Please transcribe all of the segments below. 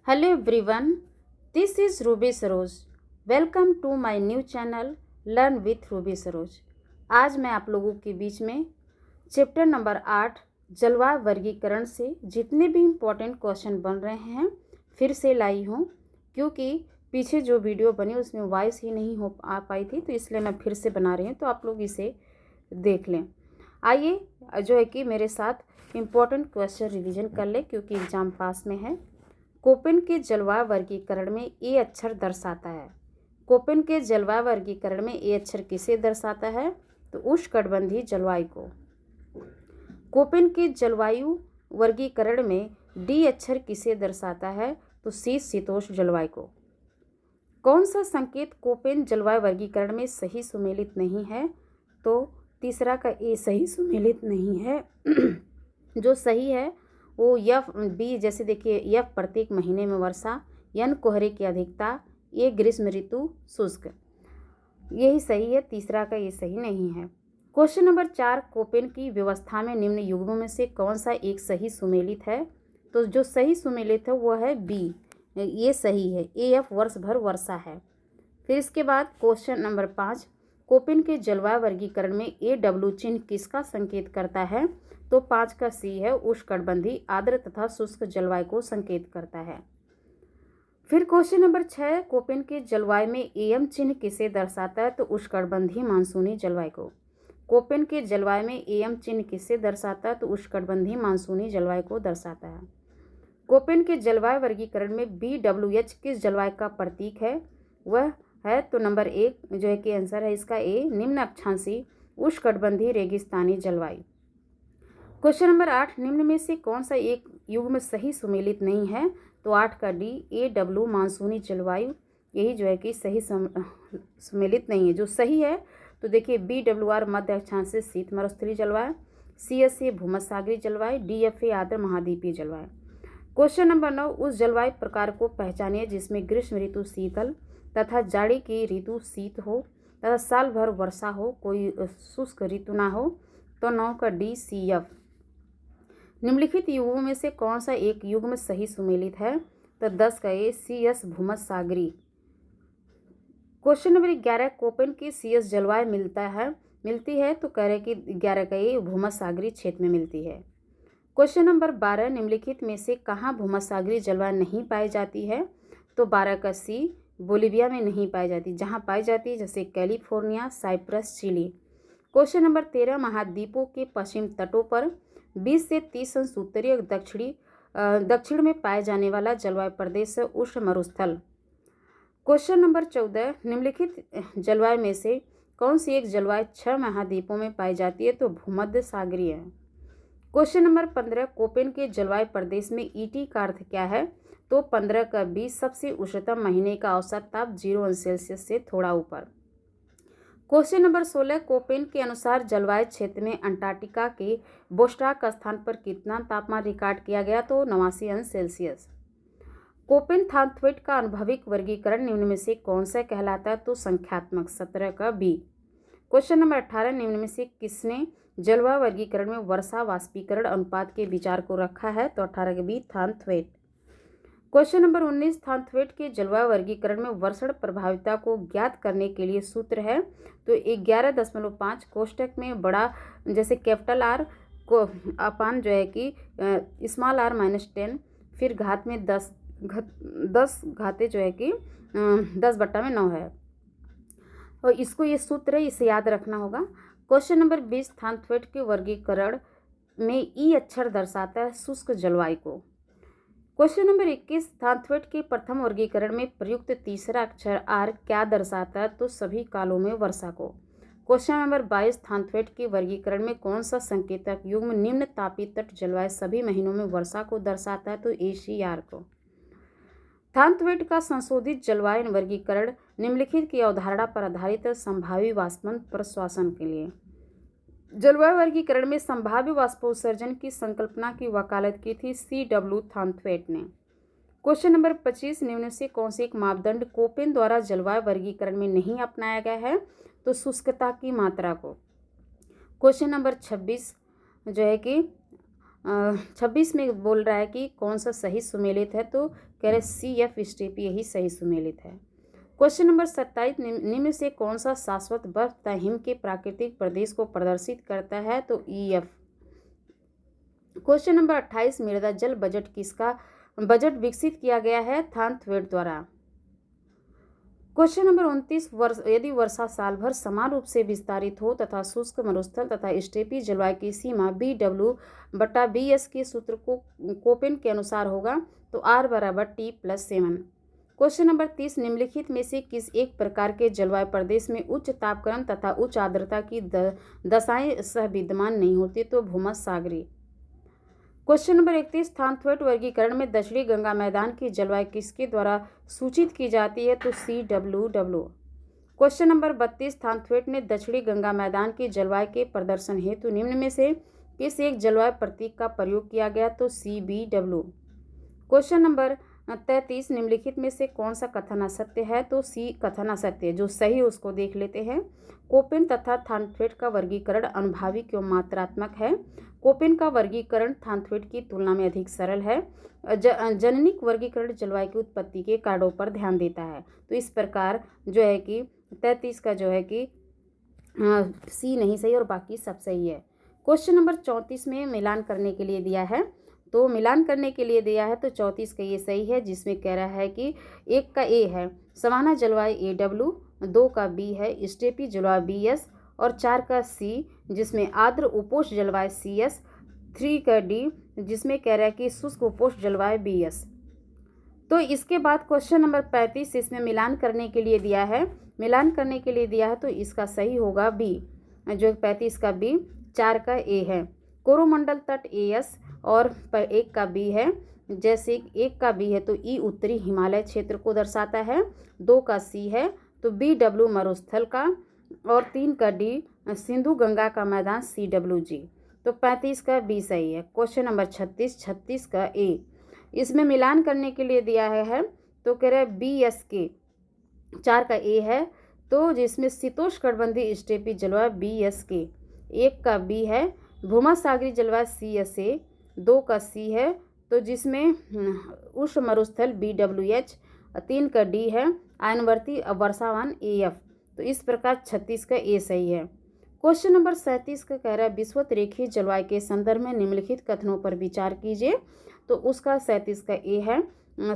Hello everyone, this is Ruby Saroj. Welcome to my new channel learn with Ruby Saroj. आज मैं आप लोगों के बीच में चैप्टर नंबर 8 जलवायु वर्गीकरण से जितने भी इम्पोर्टेंट क्वेश्चन बन रहे हैं फिर से लाई हूँ, क्योंकि पीछे जो वीडियो बनी उसमें वॉइस ही नहीं हो आ पाई थी, तो इसलिए मैं फिर से बना रही हूँ, तो आप लोग इसे देख लें। आइए जो है कि मेरे साथ इम्पोर्टेंट क्वेश्चन रिवीजन कर ले, क्योंकि एग्ज़ाम पास में है। कोपेन के जलवायु वर्गीकरण में ए अक्षर दर्शाता है। कोपेन के जलवायु वर्गीकरण में ए अक्षर किसे दर्शाता है? तो उष्णकटिबंधीय जलवायु को। कोपेन के जलवायु वर्गीकरण में डी अक्षर किसे दर्शाता है? तो शीतोष्ण जलवायु को। कौन सा संकेत कोपेन जलवायु वर्गीकरण में सही सुमेलित नहीं है? तो तीसरा का ए सही सुमेलित नहीं है। जो सही है वो यफ बी, जैसे देखिए यफ प्रत्येक महीने में वर्षा, एन कोहरे की अधिकता, ये ग्रीष्म ऋतु शुष्क, यही सही है। तीसरा का ये सही नहीं है। क्वेश्चन नंबर 4, कोपेन की व्यवस्था में निम्न युग्मों में से कौन सा एक सही सुमेलित है? तो जो सही सुमेलित है वो है बी, ये सही है। ए एफ वर्ष भर वर्षा है। फिर इसके बाद क्वेश्चन नंबर 5, कोपेन के जलवायु वर्गीकरण में ए डब्ल्यू चिन्ह किसका संकेत करता है? तो 5 का सी है, उष्णकटिबंधीय आर्द्र तथा शुष्क जलवायु को संकेत करता है। फिर क्वेश्चन नंबर 6, कोपेन के जलवायु में एम चिन्ह किसे दर्शाता है? तो उष्णकटिबंधीय मानसूनी जलवायु को। कोपेन के जलवायु में एम चिन्ह किसे दर्शाता है? तो उष्णकटिबंधीय मानसूनी जलवायु को दर्शाता है। कोपेन के जलवायु वर्गीकरण में बी डब्ल्यू एच किस जलवायु का प्रतीक है? वह है तो नंबर 1 जो है कि आंसर है इसका ए, निम्न अक्षांशीय उष्णकटिबंधीय रेगिस्तानी जलवायु। क्वेश्चन नंबर 8, निम्न में से कौन सा एक युग्म सही सुमेलित नहीं है? तो 8 का डी, ए डब्ल्यू मानसूनी जलवायु, यही जो है कि सही सुमेलित नहीं है। जो सही है तो देखिए बी डब्ल्यू आर मध्य अक्षांशीय शीत मरुस्थलीय जलवायु, सी एस ए भूमध्यसागरीय जलवायु, डी एफ ए आर्द्र महाद्वीपीय जलवायु। क्वेश्चन नंबर 9, उस जलवायु प्रकार को पहचानिए जिसमें ग्रीष्म ऋतु शीतल तथा जाड़ी की ऋतु शीत हो तथा साल भर वर्षा हो, कोई शुष्क ऋतु ना हो। तो 9 का डी, सी एफ। निम्नलिखित युग्मों में से कौन सा एक युग्म सही सुमेलित है? तो 10 का ए, सी एस भूमध्यसागरीय। क्वेश्चन नंबर 11, कोपेन की सी एस जलवायु मिलती है तो कह रहे कि 11 का ए भूमध्यसागरीय क्षेत्र में मिलती है। क्वेश्चन नंबर 12, निम्नलिखित में से कहाँ भूमध्यसागरीय जलवायु नहीं पाई जाती है? तो 12 का सी, बोलिविया में नहीं पाई जाती। जहाँ पाई जाती है जैसे California, Cyprus, Chile. Question number 13, महाद्वीपों के पश्चिम तटों पर 20 से 30 अंश उत्तरी दक्षिण में पाए जाने वाला जलवायु प्रदेश उष्ण मरुस्थल। क्वेश्चन नंबर 14, निम्नलिखित जलवायु में से कौन सी एक जलवायु 6 महाद्वीपों में पाई जाती है? तो भूमध्य सागरीय है। क्वेश्चन नंबर 15, कोपेन के जलवायु प्रदेश में ईटी का अर्थ क्या है? तो 15 का 20, सबसे उष्णतम महीने का औसत ताप 0 अंश सेल्सियस से थोड़ा ऊपर। क्वेश्चन नंबर 16, कोपेन के अनुसार जलवायु क्षेत्र में अंटार्कटिका के बोस्टॉक स्थान पर कितना तापमान रिकॉर्ड किया गया? तो 89 अंश सेल्सियस। कोपेन थानथ्वेट का अनुभविक वर्गीकरण निम्न में से कौन सा कहलाता है? तो संख्यात्मक, 17 का बी। क्वेश्चन नंबर 18, निम्न में से किसने जलवायु वर्गीकरण में वर्षा वाष्पीकरण अनुपात के विचार को रखा है? तो 18 के बी, थानथ्वेट। क्वेश्चन नंबर 19, थानथ्वेट के जलवायु वर्गीकरण में वर्षण प्रभाविता को ज्ञात करने के लिए सूत्र है? तो 11.5 कोष्टक में बड़ा जैसे कैपिटल आर को अपान जो है कि स्मॉल आर -10, फिर घात में 10 घाते जो है कि 10/9 है, और इसको ये सूत्र है, इसे याद रखना होगा। क्वेश्चन नंबर 20, थानथ्वेट के वर्गीकरण में ई अक्षर दर्शाता है शुष्क जलवायु को। क्वेश्चन नंबर 21, थानथ्वेट के प्रथम वर्गीकरण में प्रयुक्त तीसरा अक्षर आर क्या दर्शाता है? तो सभी कालों में वर्षा को। क्वेश्चन नंबर 22, थानथ्वेट के वर्गीकरण में कौन सा संकेतक युग्म निम्न तापीय तट जलवायु सभी महीनों में वर्षा को दर्शाता है? तो एसीआर को। थानथ्वेट का संशोधित जलवायु वर्गीकरण निम्नलिखित की अवधारणा पर आधारित संभावी वाष्पन प्रश्वासन के लिए। जलवायु वर्गीकरण में संभाव्य वाष्पोत्सर्जन की संकल्पना की वकालत की थी सी डब्ल्यू थानथ्वेट ने। क्वेश्चन नंबर 25, निम्न से कौन से एक मापदंड कोपेन द्वारा जलवायु वर्गीकरण में नहीं अपनाया गया है? तो शुष्कता की मात्रा को। क्वेश्चन नंबर 26 जो है कि 26 में बोल रहा है कि कौन सा सही सुमेलित है, तो कह रहे CF स्टेपी यही सही सुमेलित है। क्वेश्चन नंबर 27, निम्न से कौन सा शाश्वत बर्फ तथा हिम के प्राकृतिक प्रदेश को प्रदर्शित करता है, तो EF। क्वेश्चन नंबर 28, मृदा जल बजट किसका बजट विकसित किया गया है, थानथवेट द्वारा। क्वेश्चन नंबर 29, यदि वर्षा साल भर समान रूप से विस्तारित हो तथा शुष्क मरुस्थल तथा स्टेपी जलवायु की सीमा BW/BS के सूत्र को कोपेन के अनुसार होगा, तो R = T+7। क्वेश्चन नंबर 30, निम्नलिखित में से किस एक प्रकार के जलवायु प्रदेश में उच्च तापक्रम तथा उच्च आर्द्रता की दशाएं सह विद्यमान नहीं होती, तो भूमध्यसागरीय। क्वेश्चन नंबर 31, थानथवेट वर्गीकरण में दक्षिणी गंगा मैदान की जलवायु किसके द्वारा सूचित की जाती है, तो CWW। क्वेश्चन नंबर 32, थानथवेट ने दक्षिणी गंगा मैदान की जलवायु के प्रदर्शन हेतु निम्न में से किस एक जलवायु प्रतीक का प्रयोग किया गया, तो CBW। क्वेश्चन नंबर 33, निम्नलिखित में से कौन सा कथन असत्य है, तो C कथन असत्य। जो सही उसको देख लेते हैं। कोपेन तथा थानथवेट का वर्गीकरण अनुभावी क्यों मात्रात्मक है। कोपेन का वर्गीकरण थानथवेट की तुलना में अधिक सरल है। जननिक वर्गीकरण जलवायु की उत्पत्ति के कारणों पर ध्यान देता है। तो इस प्रकार जो है कि 33 का जो है कि C नहीं सही और बाकी सब सही है। क्वेश्चन नंबर 34 में मिलान करने के लिए दिया है, तो मिलान करने के लिए दिया है तो 34 का ये सही है, जिसमें कह रहा है कि 1 का A है सवाना जलवायु AW, 2 का B है स्टेपी जलवायु BS और 4 का C जिसमें आर्द्र उपोष्ण जलवायु CS, 3 का D जिसमें कह रहा है कि शुष्क उपोष्ण जलवायु BS। तो इसके बाद क्वेश्चन नंबर 35, इसमें मिलान करने के लिए दिया है, तो इसका सही होगा B, जो 35 का B, 4 का A है कोरोमंडल तट AS और 1 का B है, जैसे 1 का B है तो E उत्तरी हिमालय क्षेत्र को दर्शाता है, 2 का C है तो BW मरुस्थल का और 3 का D सिंधु गंगा का मैदान CWG। तो 35 का B सही है। क्वेश्चन नंबर 36 का A, इसमें मिलान करने के लिए दिया है तो कह रहे BSK, 4 का A है तो जिसमें शीतोष्ण कटिबंधीय स्टेपी जलवायु BSK, 1 का B है भूमध्यसागरीय जलवायु CSA, 2 का C है तो जिसमें उष्ण मरुस्थल BWH, 3 का D है आयनवर्ती वर्षावन AF। तो इस प्रकार 36 का A सही है। क्वेश्चन नंबर 37 का कह रहा है विषुवत रेखीय जलवायु के संदर्भ में निम्नलिखित कथनों पर विचार कीजिए, तो उसका 37 का A है।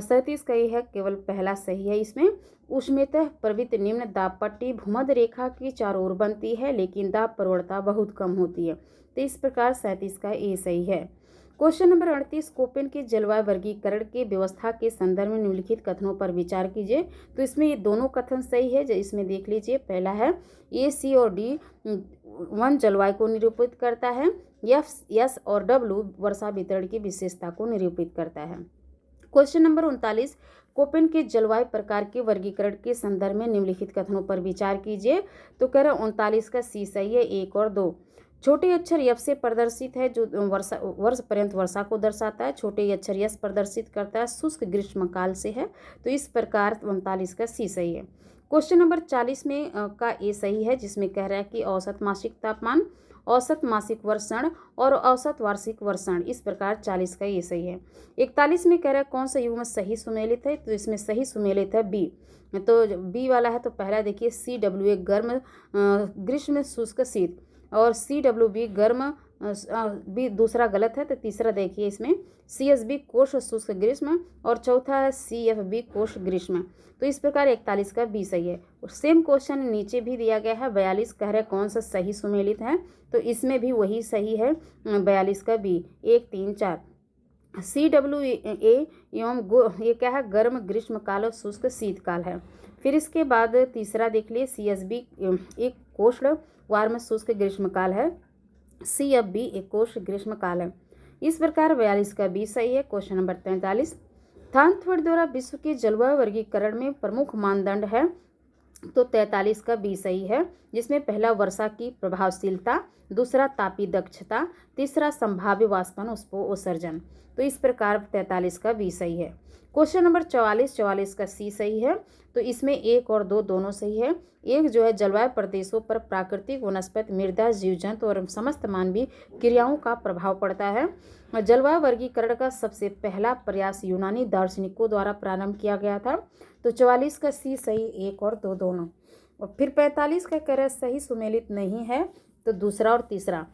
37 का A है, केवल पहला सही है। इसमें उष्णतः प्रवृत्त निम्न दाब पट्टी भूमध्य रेखा की चारों ओर बनती है लेकिन दाब प्रवणता बहुत कम होती है, तो इस प्रकार 37 का A सही है। क्वेश्चन नंबर 38, कोपेन के जलवायु वर्गीकरण की व्यवस्था के संदर्भ में निम्नलिखित कथनों पर विचार कीजिए, तो इसमें ये दोनों कथन सही है। जो इसमें देख लीजिए, पहला है A, C और D 1 जलवायु को निरूपित करता है, F, S और W वर्षा वितरण की विशेषता को निरूपित करता है। क्वेश्चन नंबर 39, कोपेन के जलवायु प्रकार के वर्गीकरण के संदर्भ में निम्नलिखित कथनों पर विचार कीजिए, तो कह रहे 39 का C सही है, 1 और 2। छोटे अक्षर F से प्रदर्शित है जो वर्ष पर्यंत वर्षा को दर्शाता है, छोटे अक्षर S प्रदर्शित करता है शुष्क ग्रीष्मकाल से है, तो इस प्रकार 39 का C सही है। क्वेश्चन नंबर 40 में का A सही है, जिसमें कह रहा है कि औसत मासिक तापमान, औसत मासिक वर्षण और औसत वार्षिक वर्षण, इस प्रकार 40 का ये सही है। 41 में कह रहा है कौन सा युग्म सही सुमेलित है, तो इसमें सही सुमेलित है B, तो B वाला है। तो पहला देखिए CWA गर्म ग्रीष्म शुष्क शीत और CWB गर्म भी दूसरा गलत है, तो तीसरा देखिए इसमें CSB कोष शुष्क ग्रीष्म और चौथा है CFB कोष ग्रीष्म। तो इस प्रकार 41 का B सही है। और सेम क्वेश्चन नीचे भी दिया गया है, 42 कह रहे कौन सा सही सुमेलित है, तो इसमें भी वही सही है 42 का B, 1, 3, 4। CWA एवं ये क्या है, गर्म ग्रीष्मकाल और शुष्क शीतकाल है। फिर इसके बाद तीसरा देख लिए CSB एक कोष्ण वार्म शुष्क ग्रीष्मकाल है, CFB एक कोष्ण ग्रीष्मकाल है। इस प्रकार 42 का B सही है। क्वेश्चन नंबर 43, थानथवेट द्वारा विश्व के जलवायु वर्गीकरण में प्रमुख मानदंड है, तो 43 का B सही है, जिसमें पहला वर्षा की प्रभावशीलता, दूसरा तापी दक्षता, तीसरा संभाव्य वाष्पन उत्सर्जन। तो इस प्रकार 43 का बी सही है। क्वेश्चन नंबर 44 का सी सही है। तो इसमें 1 और 2 दोनों सही है। एक जो है जलवायु प्रदेशों पर प्राकृतिक वनस्पति, मृदा, जीव जंतु और समस्त मानवीय क्रियाओं का प्रभाव पड़ता है। जलवायु वर्गीकरण का सबसे पहला प्रयास यूनानी दार्शनिकों द्वारा प्रारंभ किया गया था। तो 44 का सी सही, 1 और 2 दोनों। और फिर 45 का कह रहा है सही सुमेलित नहीं है, तो दूसरा और तीसरा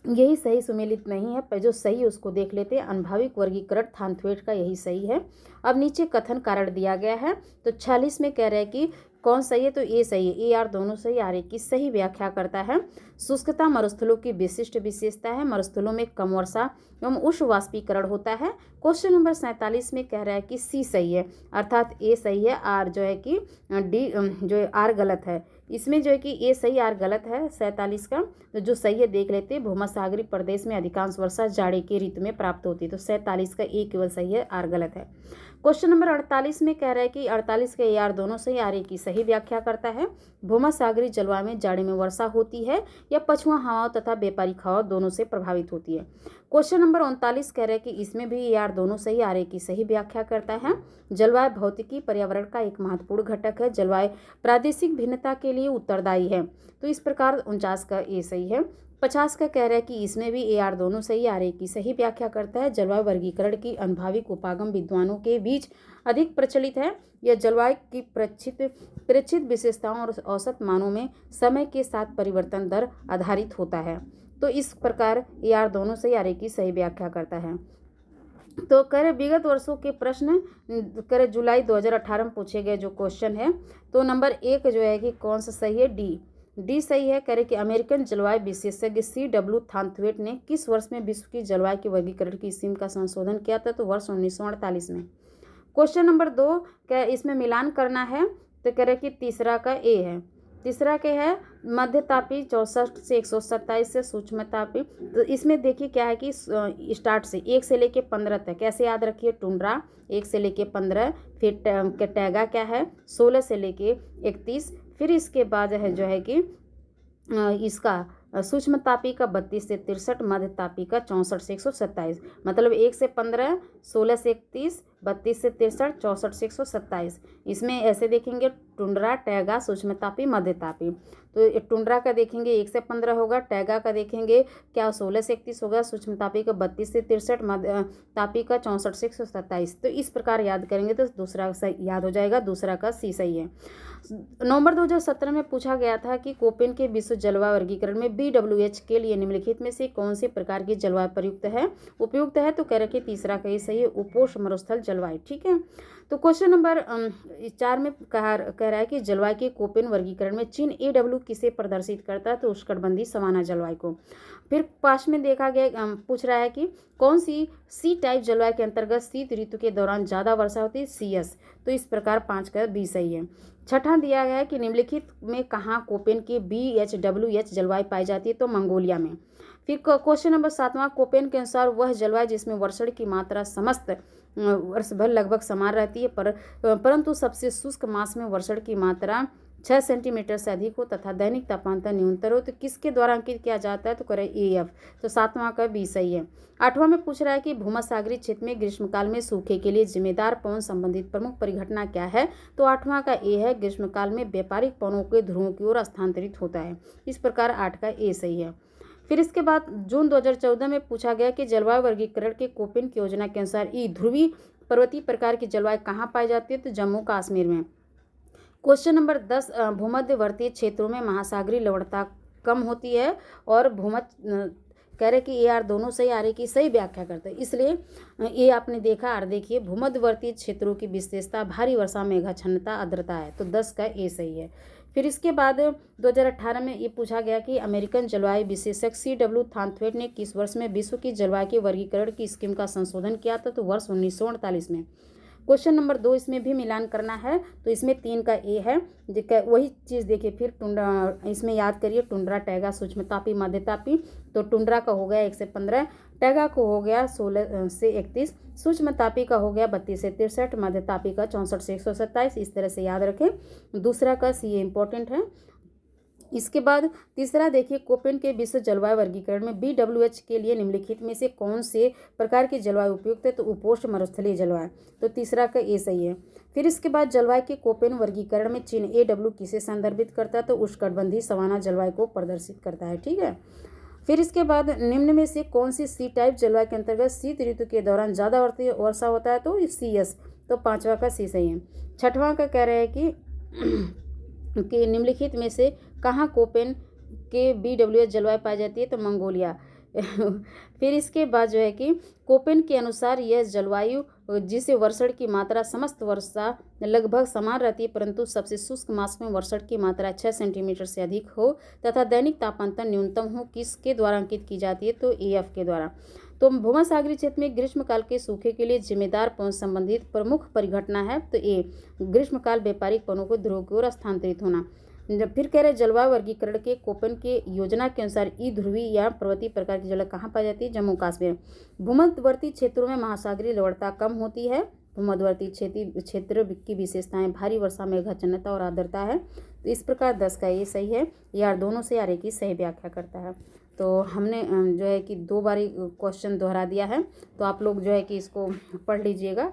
यही सही सुमेलित नहीं है। जो सही उसको देख लेते हैं। अनुभाविक वर्गीकरण थानथवेट का यही सही है। अब नीचे कथन कारण दिया गया है। तो 46 में कह रहे हैं कि कौन सही है, तो ए सही है। ए आर दोनों सही। आर ए की सही व्याख्या करता है। शुष्कता मरुस्थलों की विशिष्ट विशेषता है। मरुस्थलों में कम वर्षा एवं उष्ण वाष्पीकरण होता है। क्वेश्चन नंबर 47 में कह रहा है कि सी सही है, अर्थात ए सही है, आर जो है कि डी जो है आर गलत है। इसमें जो है कि ए सही, आर गलत है 47 का। तो जो सही है देख लेते हैं। भूमध्यसागरीय प्रदेश में अधिकांश वर्षा जाड़े के ऋतु में प्राप्त होती है। तो 47 का ए केवल सही है, आर गलत है। क्वेश्चन नंबर 48 में कह रहा है कि 48 के ए आर दोनों सही। आर ए की सही व्याख्या करता है। भूमध्यसागरीय जलवायु में जाड़े में वर्षा होती है या पछुआ हवाओं तथा व्यापारिक हवाओं दोनों से प्रभावित होती है। क्वेश्चन नंबर 39 कह रहे हैं कि इसमें भी ए आर दोनों सही। आर ए की सही व्याख्या करता है। जलवायु भौतिकी पर्यावरण का एक महत्वपूर्ण घटक है। जलवायु प्रादेशिक भिन्नता के लिए उत्तरदायी है। तो इस प्रकार 49 का ए सही है। 50 का कह रहा है कि इसमें भी ए आर दोनों सही। आर ए की सही व्याख्या करता है। जलवायु वर्गीकरण की अनुभाविक उपागम विद्वानों के बीच अधिक प्रचलित है। यह जलवायु की प्रेक्षित विशेषताओं और औसत मानों में समय के साथ परिवर्तन दर आधारित होता है। तो इस प्रकार ए आर दोनों सही। आर ए की सही व्याख्या करता है। तो कह रहे विगत वर्षों के प्रश्न कह रहे जुलाई 2018 में पूछे गए जो क्वेश्चन है। तो नंबर 1 जो है कि कौन सा सही है, डी सही है। कह रहे कि अमेरिकन जलवायु विशेषज्ञ C.W. थानथवेट ने किस वर्ष में विश्व की जलवायु के वर्गीकरण की स्कीम का संशोधन किया था, तो वर्ष 1948 में। क्वेश्चन नंबर 2 क्या इसमें मिलान करना है, तो कह रहे कि तीसरा का ए है। तीसरा क्या है, मध्य तापी 64 से 127 से सूक्ष्म तापी। तो इसमें देखिए क्या है कि स्टार्ट से 1 से लेके 15 तक कैसे याद रखिए। टुंड्रा 1 से लेके 15, फिर टैगा क्या है 16 से लेके 31, फिर इसके बाद है जो है कि इसका सूक्ष्म तापी का 32 से 63, मध्य तापी का 64 से 127। मतलब 1 से 15, 16 से 31, 32 से 63, 64 से 127। इसमें ऐसे देखेंगे टुंड्रा, टैगा, सूक्ष्म तापी, मध्य तापी। तो टुंड्रा का देखेंगे 1 से 15 होगा, टैगा का देखेंगे क्या 16 से 31 होगा, सूक्ष्म तापी का 32 से 63, मध्य तापी का 64 से 127। तो इस प्रकार याद करेंगे तो दूसरा सही याद हो जाएगा, दूसरा का सी सही है। नवंबर 2017 में पूछा गया था कि कोपेन के विश्व जलवायु वर्गीकरण में BWH के लिए निम्नलिखित में से कौन से प्रकार की जलवायु उपयुक्त है, तो कह रहे कि तीसरा का ही सही है, उपोष्ण मरुस्थल जलवायु। ठीक है। तो क्वेश्चन नंबर 4 में कह रहा है कि जलवायु के कोपेन वर्गीकरण में चिन्ह AW किसे प्रदर्शित करता है, तो उष्णकटिबंधीय सवाना जलवायु को। फिर पास में देखा गया पूछ रहा है कि कौन सी सी टाइप जलवायु के अंतर्गत शीत ऋतु के दौरान ज़्यादा वर्षा होती है, CS। तो इस प्रकार 5 का बी सही है। छठा दिया गया है कि निम्नलिखित में कहाँ कोपेन की BHWH जलवायु पाई जाती है, तो मंगोलिया में। फिर क्वेश्चन नंबर 7वां, कोपेन के अनुसार वह जलवायु जिसमें वर्षण की मात्रा समस्त वर्ष भर लगभग समान रहती है परंतु सबसे शुष्क मास में वर्षण की मात्रा 6 सेंटीमीटर से अधिक हो तथा दैनिक तापमान न्यूनतर हो, तो किसके द्वारा अंकित किया जाता है, तो करें AF। तो 7वां का बी सही है। 8वां में पूछ रहा है कि भूमध्यसागरीय क्षेत्र में ग्रीष्मकाल में सूखे के लिए जिम्मेदार पवन संबंधित प्रमुख परिघटना क्या है, तो 8वां का ए है, ग्रीष्मकाल में व्यापारिक पवनों के ध्रुवों की ओर स्थानांतरित होता है। इस प्रकार 8 का ए सही है। फिर इसके बाद जून 2014 में पूछा गया कि जलवायु वर्गीकरण के कोपेन की योजना के अनुसार ध्रुवीय पर्वतीय प्रकार की जलवायु कहाँ पाई जाती है, तो जम्मू कश्मीर में। क्वेश्चन नंबर 10, भूमध्यवर्तीय क्षेत्रों में महासागरीय लवणता कम होती है और भूमध्य कह रहे कि AR दोनों सही, आर की सही व्याख्या करते हैं, इसलिए ये आपने देखा। आर देखिए भूमध्यवर्तीय क्षेत्रों की विशेषता भारी वर्षा, मेघाच्छन्नता, आर्द्रता है, तो 10 का ए सही है। फिर इसके बाद 2018 में ये पूछा गया कि अमेरिकन जलवायु विशेषज्ञ C.W. थानथवेट ने किस वर्ष में विश्व की जलवायु के वर्गीकरण की स्कीम का संशोधन किया था, तो वर्ष 1948 में। क्वेश्चन नंबर 2 इसमें भी मिलान करना है, तो इसमें 3 का ए है। वही चीज़ देखिए फिर टुंड्रा, इसमें याद करिए टुंड्रा, टैगा, सूक्ष्म तापी, मध्य तापी। तो टुंड्रा का हो गया 1 से 15, टैगा को हो गया 16 से 31, सूक्ष्म तापी का हो गया 32 से 63, मध्य तापी का 64 से 127। इस तरह से याद रखें। दूसरा का सी इंपॉर्टेंट है। इसके बाद तीसरा देखिए, कोपेन के विश्व जलवायु वर्गीकरण में BWH के लिए निम्नलिखित में से कौन से प्रकार की जलवायु उपयुक्त है? तो उपोष्ण मरुस्थलीय जलवायु, तो तीसरा का ए सही है। फिर इसके बाद जलवायु के कोपेन वर्गीकरण में चिन्ह AW किसे संदर्भित करता है? तो उष्णकटिबंधीय सवाना जलवायु को प्रदर्शित करता है। ठीक है। फिर इसके बाद निम्न में से कौन सी सी टाइप जलवायु के अंतर्गत शीत ऋतु के दौरान ज़्यादा वर्षा होता है? तो CS, तो पांचवा का सी सही है। छठवां का कह रहे हैं कि निम्नलिखित में से कहाँ कोपेन के BWH जलवायु पाई जाती है? तो मंगोलिया। फिर इसके बाद जो है कि कोपेन के अनुसार यह जलवायु जिसे वर्षण की मात्रा समस्त वर्षा लगभग समान रहती है, परंतु सबसे शुष्क मास में वर्षण की मात्रा 6 सेंटीमीटर से अधिक हो तथा दैनिक तापमान न्यूनतम हो, किसके द्वारा अंकित की जाती है? तो AF के द्वारा। तो भूमध्यसागरीय क्षेत्र में ग्रीष्मकाल के सूखे के लिए जिम्मेदार पवन संबंधित प्रमुख परिघटना है? तो A, ग्रीष्मकाल व्यापारिक वनों को ध्रुव की ओर स्थानांतरित होना। फिर कह रहे जलवायु वर्गीकरण के कोपेन के योजना के अनुसार ध्रुवीय या पर्वतीय प्रकार की जलवायु कहाँ पाई जाती है? जम्मू कश्मीर। भूमध्यवर्ती क्षेत्रों में महासागरीय लवणता कम होती है। भूमध्यवर्ती क्षेत्र की विशेषताएं भारी वर्षा, मेघाच्छन्नता और आर्द्रता है। तो इस प्रकार 10 का ये सही है। यार दोनों से यार एक ही सही व्याख्या करता है। तो हमने जो है कि 2 बार क्वेश्चन दोहरा दिया है, तो आप लोग जो है कि इसको पढ़ लीजिएगा।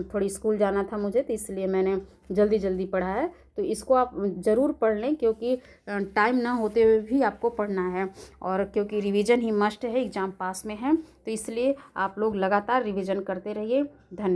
थोड़ी स्कूल जाना था मुझे, तो इसलिए मैंने जल्दी जल्दी पढ़ा है। तो इसको आप ज़रूर पढ़ लें, क्योंकि टाइम ना होते हुए भी आपको पढ़ना है, और क्योंकि रिवीजन ही मस्ट है, एग्ज़ाम पास में है, तो इसलिए आप लोग लगातार रिवीजन करते रहिए। धन्यवाद।